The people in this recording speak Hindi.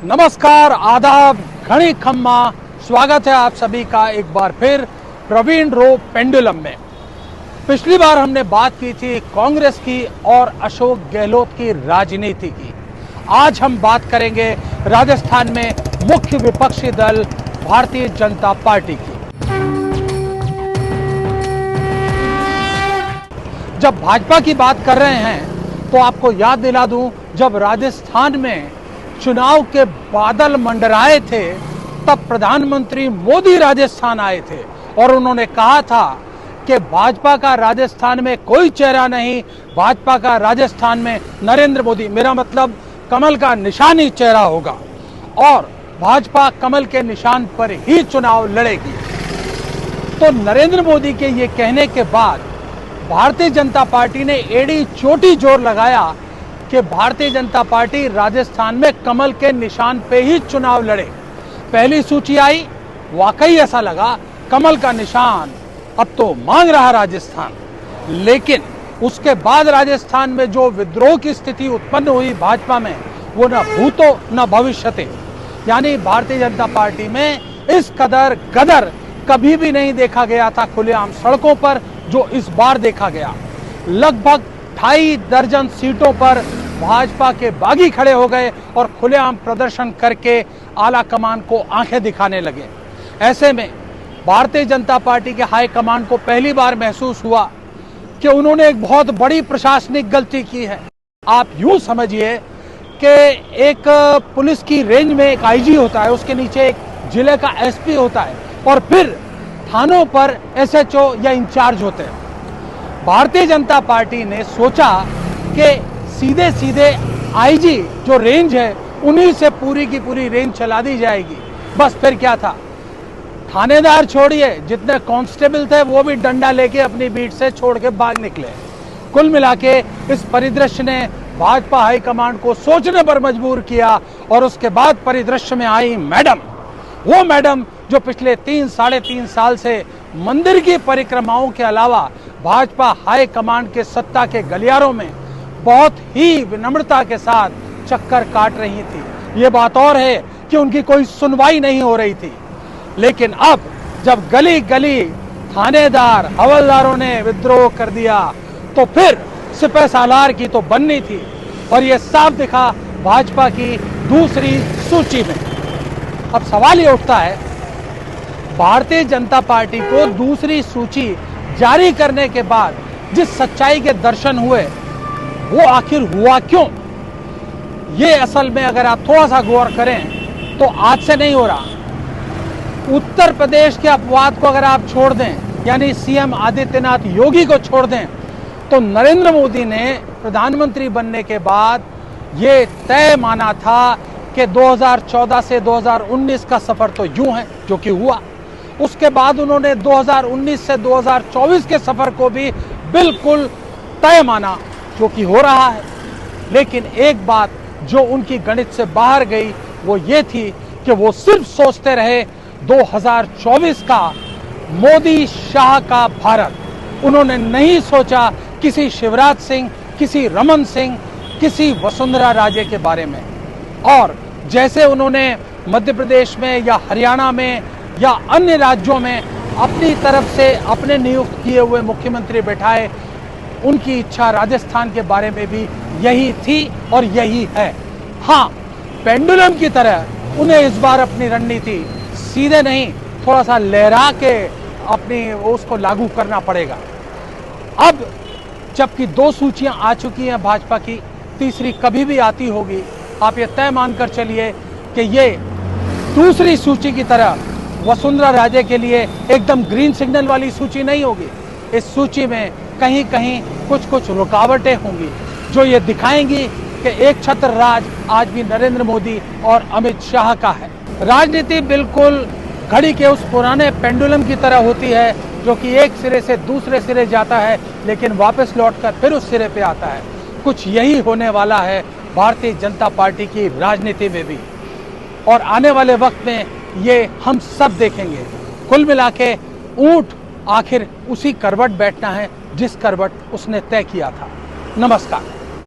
नमस्कार, आदाब, घणी खम्मा। स्वागत है आप सभी का एक बार फिर प्रवीण रो पेंडुलम में। पिछली बार हमने बात की थी कांग्रेस की और अशोक गहलोत की राजनीति की। आज हम बात करेंगे राजस्थान में मुख्य विपक्षी दल भारतीय जनता पार्टी की। जब भाजपा की बात कर रहे हैं तो आपको याद दिला दूं, जब राजस्थान में चुनाव के बादल मंडराए थे तब प्रधानमंत्री मोदी राजस्थान आए थे और उन्होंने कहा था कि भाजपा का राजस्थान में कोई चेहरा नहीं, भाजपा का राजस्थान में नरेंद्र मोदी, मेरा मतलब कमल का निशान ही चेहरा होगा और भाजपा कमल के निशान पर ही चुनाव लड़ेगी। तो नरेंद्र मोदी के ये कहने के बाद भारतीय जनता पार्टी ने एड़ी चोटी जोर लगाया कि भारतीय जनता पार्टी राजस्थान में कमल के निशान पे ही चुनाव लड़े। पहली सूची आई, वाकई ऐसा लगा कमल का निशान अब तो मांग रहा राजस्थान। लेकिन उसके बाद राजस्थान में जो विद्रोह की स्थिति उत्पन्न हुई भाजपा में, वो न भूतो न भविष्यते, यानी भारतीय जनता पार्टी में इस कदर गदर कभी भी नहीं देखा गया था खुलेआम सड़कों पर जो इस बार देखा गया। लगभग 2.5 दर्जन सीटों पर भाजपा के बागी खड़े हो गए और खुलेआम प्रदर्शन करके आला कमान को आंखें दिखाने लगे। ऐसे में भारतीय जनता पार्टी के हाई कमान को पहली बार महसूस हुआ कि उन्होंने एक बहुत बड़ी प्रशासनिक गलती की है। आप यूं समझिए कि एक पुलिस की रेंज में एक आईजी होता है, उसके नीचे एक जिले का एसपी होता है और फिर थानों पर एसएचओ या इंचार्ज होते हैं। भारतीय जनता पार्टी ने सोचा कि सीधे सीधे आईजी जो रेंज है उन्हीं से पूरी की पूरी रेंज चला दी जाएगी। बस फिर क्या था, थानेदार छोड़िए, जितने कांस्टेबल थे वो भी डंडा लेके अपनी बीट से छोड़ के भाग निकले। कुल मिला के इस परिदृश्य ने भाजपा हाईकमांड को सोचने पर मजबूर किया और उसके बाद परिदृश्य में आई मैडम, वो मैडम जो पिछले 3-3.5 साल से मंदिर की परिक्रमाओं के अलावा भाजपा हाई कमांड के सत्ता के गलियारों में बहुत ही विनम्रता के साथ चक्कर काट रही थी। ये बात और है कि उनकी कोई सुनवाई नहीं हो रही थी। लेकिन अब जब गली गली थानेदार हवलदारों ने विद्रोह कर दिया तो फिर सिपह सालार की तो बननी थी और ये साफ दिखा भाजपा की दूसरी सूची में। अब सवाल ये उठता है, भारतीय जनता पार्टी को दूसरी सूची जारी करने के बाद जिस सच्चाई के दर्शन हुए वो आखिर हुआ क्यों? ये असल में अगर आप थोड़ा सा गौर करें तो आज से नहीं हो रहा। उत्तर प्रदेश के अपवाद को अगर आप छोड़ दें, यानी सीएम आदित्यनाथ योगी को छोड़ दें, तो नरेंद्र मोदी ने प्रधानमंत्री बनने के बाद ये तय माना था कि 2014 से 2019 का सफर तो यूं है जो कि हुआ। उसके बाद उन्होंने 2019 से 2024 के सफर को भी बिल्कुल तय माना जो कि हो रहा है। लेकिन एक बात जो उनकी गणित से बाहर गई वो ये थी कि वो सिर्फ सोचते रहे 2024 का मोदी शाह का भारत। उन्होंने नहीं सोचा किसी शिवराज सिंह, किसी रमन सिंह, किसी वसुंधरा राजे के बारे में। और जैसे उन्होंने मध्य प्रदेश में या हरियाणा में या अन्य राज्यों में अपनी तरफ से अपने नियुक्त किए हुए मुख्यमंत्री बैठाए, उनकी इच्छा राजस्थान के बारे में भी यही थी और यही है। हाँ, पेंडुलम की तरह उन्हें इस बार अपनी रणनीति सीधे नहीं, थोड़ा सा लहरा के अपनी उसको लागू करना पड़ेगा। अब जबकि 2 सूचियां आ चुकी हैं भाजपा की, तीसरी कभी भी आती होगी। आप ये तय मानकर चलिए कि ये दूसरी सूची की तरह वसुंधरा राजे के लिए एकदम ग्रीन सिग्नल वाली सूची नहीं होगी। इस सूची में कहीं कहीं कुछ रुकावटें होंगी जो ये दिखाएंगी कि एक छत्र राज आज भी नरेंद्र मोदी और अमित शाह का है। राजनीति बिल्कुल घड़ी के उस पुराने पेंडुलम की तरह होती है जो कि एक सिरे से दूसरे सिरे जाता है लेकिन वापस लौटकर फिर उस सिरे पे आता है। कुछ यही होने वाला है भारतीय जनता पार्टी की राजनीति में भी और आने वाले वक्त में ये हम सब देखेंगे। कुल मिला के ऊंट आखिर उसी करवट बैठना है जिस करवट उसने तय किया था। नमस्कार।